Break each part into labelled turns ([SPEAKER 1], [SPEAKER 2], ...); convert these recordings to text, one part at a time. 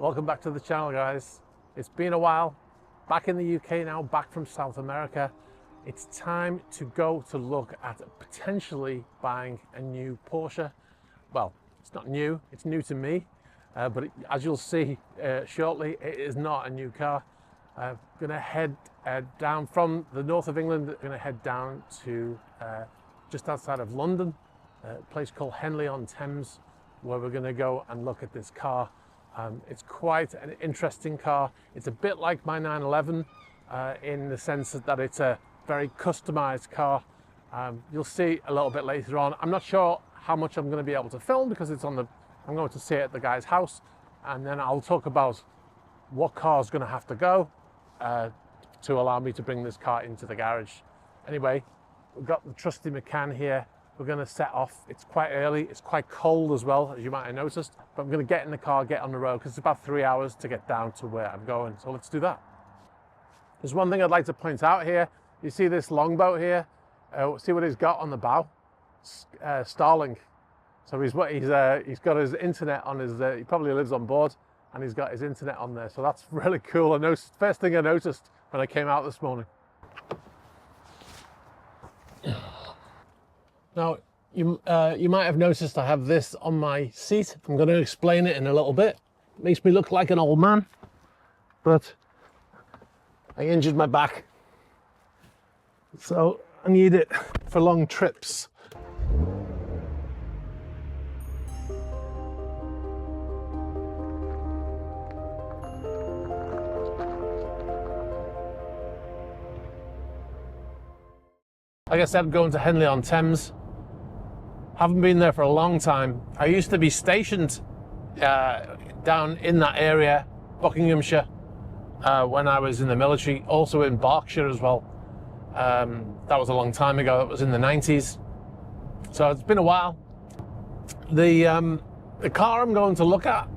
[SPEAKER 1] Welcome back to the channel, guys. It's been a while. Back in the UK now, back from South America. It's time to go to look at potentially buying a new Porsche. Well, it's not new, it's new to me, but as you'll see shortly, it is not a new car. I'm gonna head down from the north of England, gonna head down to just outside of London, a place called Henley-on-Thames, where we're gonna go and look at this car. It's quite an interesting car. It's a bit like my 911 in the sense that it's a very customized car. You'll see a little bit later on. I'm not sure how much I'm going to be able to film because I'm going to see it at the guy's house, and then I'll talk about what car's going to have to go to allow me to bring this car into the garage. Anyway, we've got the trusty McCann here. We're going to set off. It's quite early. It's quite cold as well, as you might have noticed. But I'm going to get in the car, get on the road, because it's about 3 hours to get down to where I'm going. So let's do that. There's one thing I'd like to point out here. You see this longboat here? See what he's got on the bow? Starlink. So he's got his internet on his. He probably lives on board, and he's got his internet on there. So that's really cool. I noticed. First thing I noticed when I came out this morning. Now, you might have noticed I have this on my seat. I'm going to explain it in a little bit. It makes me look like an old man, but I injured my back, so I need it for long trips. Like I said, I'm going to Henley-on-Thames. Haven't been there for a long time. I used to be stationed down in that area, Buckinghamshire, when I was in the military, also in Berkshire as well. That was a long time ago. That was in the 90s. So it's been a while. The car I'm going to look at,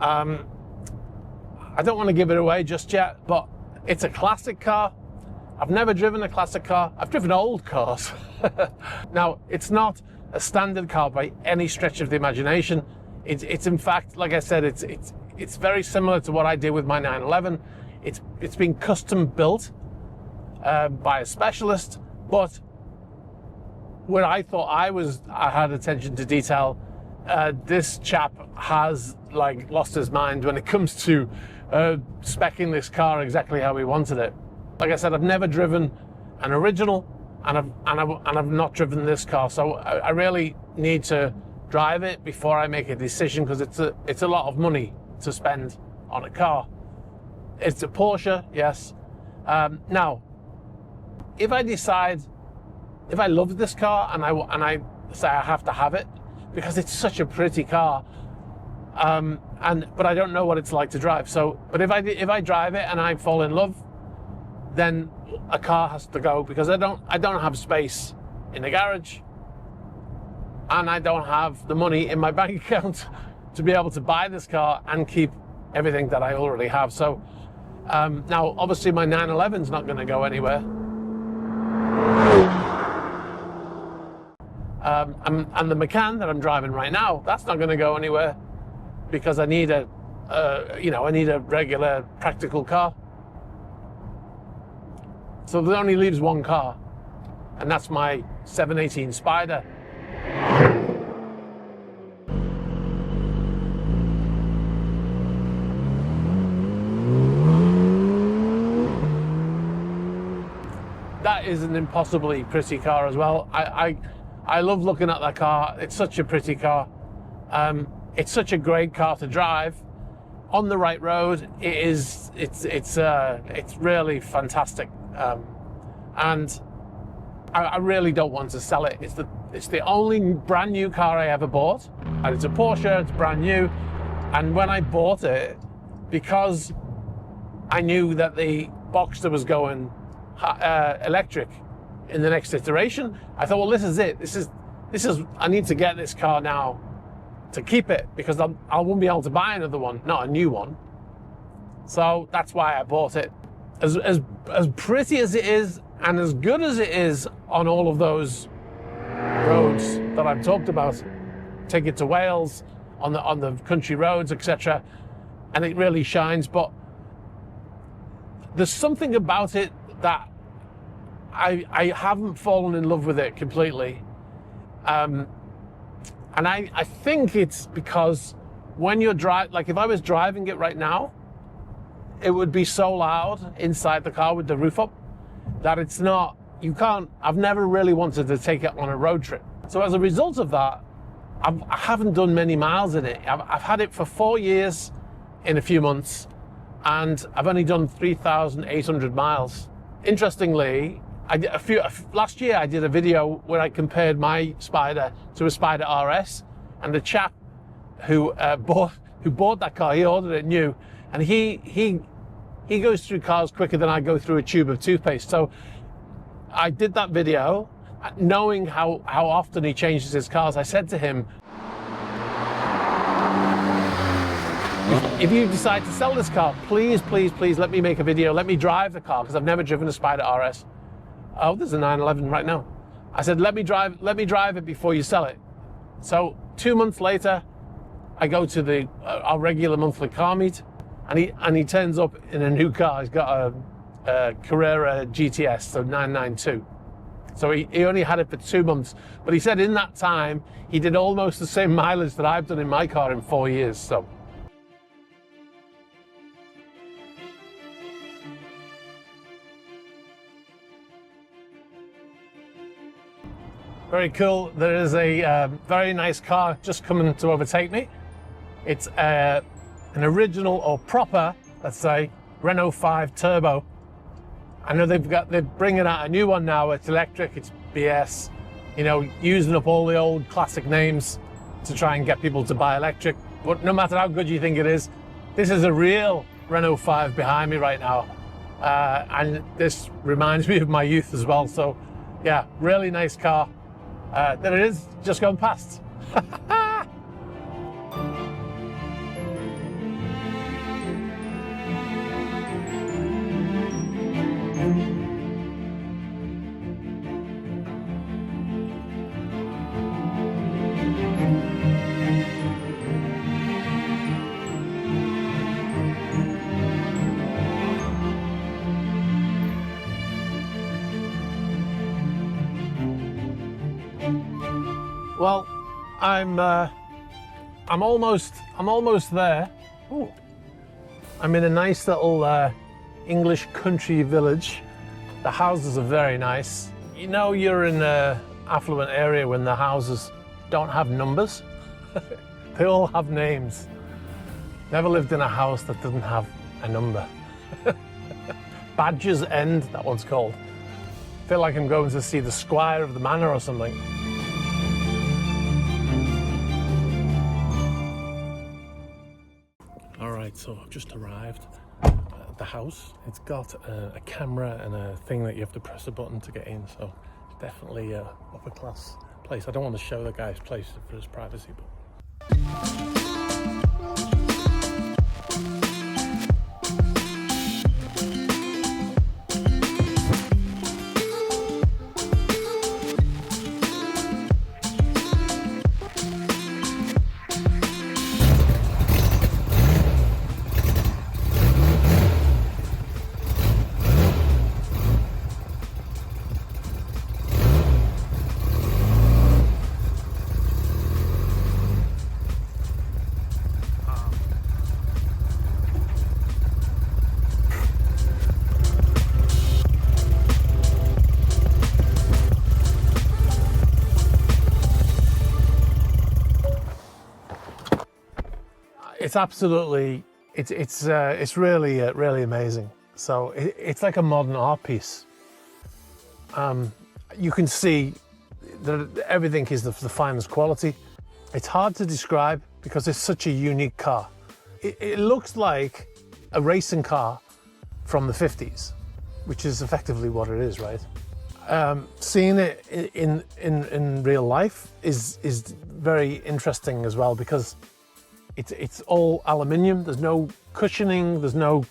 [SPEAKER 1] I don't want to give it away just yet, but it's a classic car. I've never driven a classic car. I've driven old cars. Now, it's not a standard car by any stretch of the imagination. It's in fact, like I said, it's very similar to what I did with my 911. It's been custom built by a specialist, but where I thought I had attention to detail, this chap has like lost his mind when it comes to speccing this car exactly how he wanted it. Like I said, I've never driven an original, and I've not driven this car, so I really need to drive it before I make a decision, because it's a lot of money to spend on a car. It's a Porsche, yes. Now, if I decide, if I love this car and I say I have to have it because it's such a pretty car, but I don't know what it's like to drive. So, but if I drive it and I fall in love, then a car has to go, because I don't have space in the garage, and I don't have the money in my bank account to be able to buy this car and keep everything that I already have. So now, obviously, my 911 is not going to go anywhere, and the McCann that I'm driving right now, that's not going to go anywhere, because I need a regular practical car. So there only leaves one car, and that's my 718 Spyder. That is an impossibly pretty car as well. I love looking at that car. It's such a pretty car. It's such a great car to drive on the right road. It's really fantastic. And I really don't want to sell it. It's the only brand new car I ever bought, and it's a Porsche. It's brand new. And when I bought it, because I knew that the Boxster was going electric in the next iteration, I thought, well, this is it. This is. I need to get this car now to keep it, because I won't be able to buy another one, not a new one. So that's why I bought it. As pretty as it is, and as good as it is on all of those roads that I've talked about, take it to Wales, on the country roads, etc. and it really shines. But there's something about it that I haven't fallen in love with it completely. And I think it's because when you're like if I was driving it right now, it would be so loud inside the car with the roof up that it's not, I've never really wanted to take it on a road trip. So as a result of that, I haven't done many miles in it. I've had it for 4 years in a few months, and I've only done 3,800 miles. Interestingly, last year I did a video where I compared my Spyder to a Spyder RS, and the chap who bought that car, he ordered it new, and he goes through cars quicker than I go through a tube of toothpaste. So I did that video knowing how often he changes his cars. I said to him, if you decide to sell this car, please let me make a video, let me drive the car, because I've never driven a Spyder RS. Oh, there's a 911 right now. I said, let me drive it before you sell it. So 2 months later, I go to our regular monthly car meet, and he turns up in a new car. He's got a Carrera GTS, so 992. So he only had it for 2 months, but he said in that time he did almost the same mileage that I've done in my car in 4 years. So very cool. There is a very nice car just coming to overtake me. It's an original, or proper, let's say, Renault 5 Turbo. I know they're bringing out a new one now. It's electric, it's BS, you know, using up all the old classic names to try and get people to buy electric. But no matter how good you think it is, this is a real Renault 5 behind me right now. And this reminds me of my youth as well. So yeah, really nice car. There it is, just gone past. Well, I'm almost there. Ooh. I'm in a nice little English country village. The houses are very nice. You know, you're in an affluent area when the houses don't have numbers. They all have names. Never lived in a house that doesn't have a number. Badger's End, that one's called. Feel like I'm going to see the squire of the manor or something. Alright, so I've just arrived at the house. It's got a camera and a thing that you have to press a button to get in, so it's definitely a upper class place. I don't want to show the guy's place for his privacy, but... It's absolutely, it's really, really amazing. So it's like a modern art piece. You can see that everything is the finest quality. It's hard to describe because it's such a unique car. It looks like a racing car from the 50s, which is effectively what it is, right? Seeing it in real life is very interesting as well, because it's all aluminium. There's no cushioning, there's no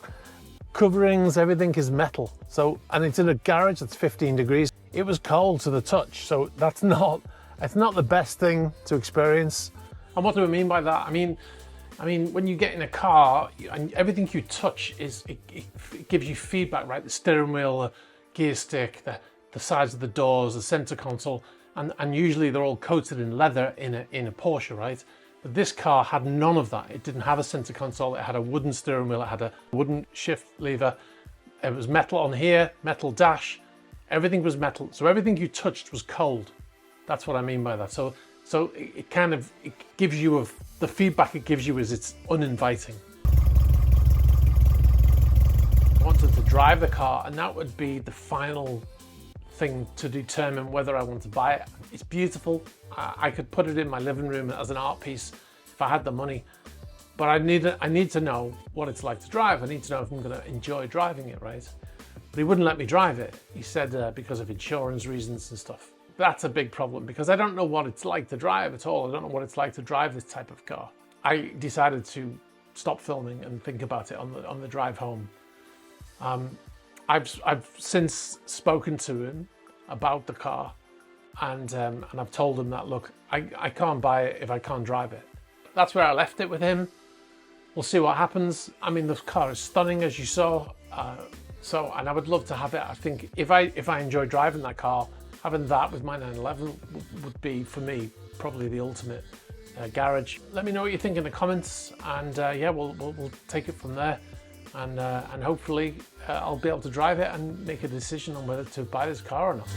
[SPEAKER 1] coverings, everything is metal. So, and it's in a garage that's 15 degrees. It was cold to the touch, so it's not the best thing to experience. And what do I mean by that? I mean, I mean, when you get in a car, and everything you touch it gives you feedback, right? The steering wheel, the gear stick, the sides of the doors, the center console, and usually they're all coated in leather in a Porsche, right? But this car had none of that. It didn't have a center console. It had a wooden steering wheel. It had a wooden shift lever. It was metal on here, metal dash. Everything was metal. So everything you touched was cold. That's what I mean by that. So it kind of, it gives you the feedback it gives you is it's uninviting. I wanted to drive the car, and that would be the final thing to determine whether I want to buy it. It's beautiful. I could put it in my living room as an art piece if I had the money, but I need to know what it's like to drive. I need to know if I'm going to enjoy driving it, right? But he wouldn't let me drive it. He said because of insurance reasons and stuff. That's a big problem because I don't know what it's like to drive at all. I don't know what it's like to drive this type of car. I decided to stop filming and think about it on the drive home. I've since spoken to him about the car, and I've told him that, look, I can't buy it if I can't drive it. That's where I left it with him. We'll see what happens. I mean, the car is stunning, as you saw. And I would love to have it. I think if I enjoy driving that car, having that with my 911 would be, for me, probably the ultimate garage. Let me know what you think in the comments, and yeah, we'll take it from there. And hopefully I'll be able to drive it and make a decision on whether to buy this car or not.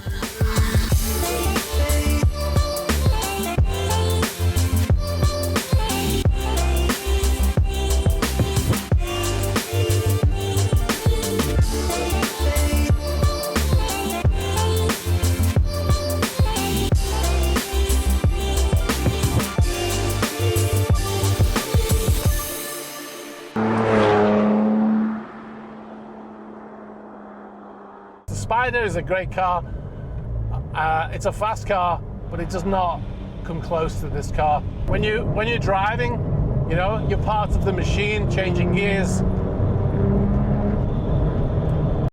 [SPEAKER 1] Spyder is a great car. It's a fast car, but it does not come close to this car. When you're driving, you know, you're part of the machine, changing gears,